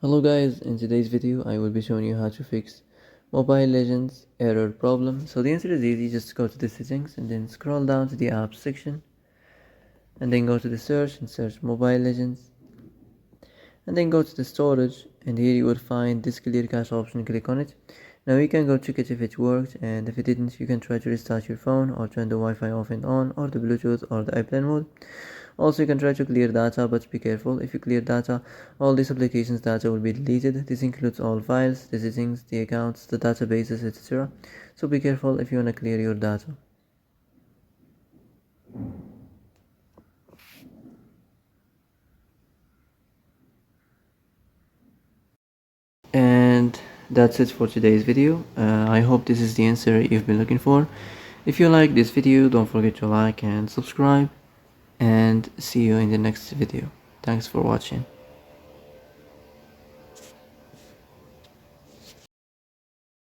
Hello guys, in today's video I will be showing you how to fix Mobile Legends error problem. So the answer is easy, just go to the settings and then scroll down to the apps section and then go to the search and search Mobile Legends and then go to the storage, and here you will find this clear cache option. Click on it. Now you can go check it if it worked, and if it didn't you can try to restart your phone or turn the Wi-Fi off and on, or the Bluetooth or the airplane mode. Also you can try to clear data, but be careful. If you clear data, all these applications data will be deleted. This includes all files, the settings, the accounts, the databases, etc. So be careful if you want to clear your data. And that's it for today's video. I hope this is the answer you've been looking for. If you like this video, don't forget to like and subscribe, and see you in the next video. Thanks for watching.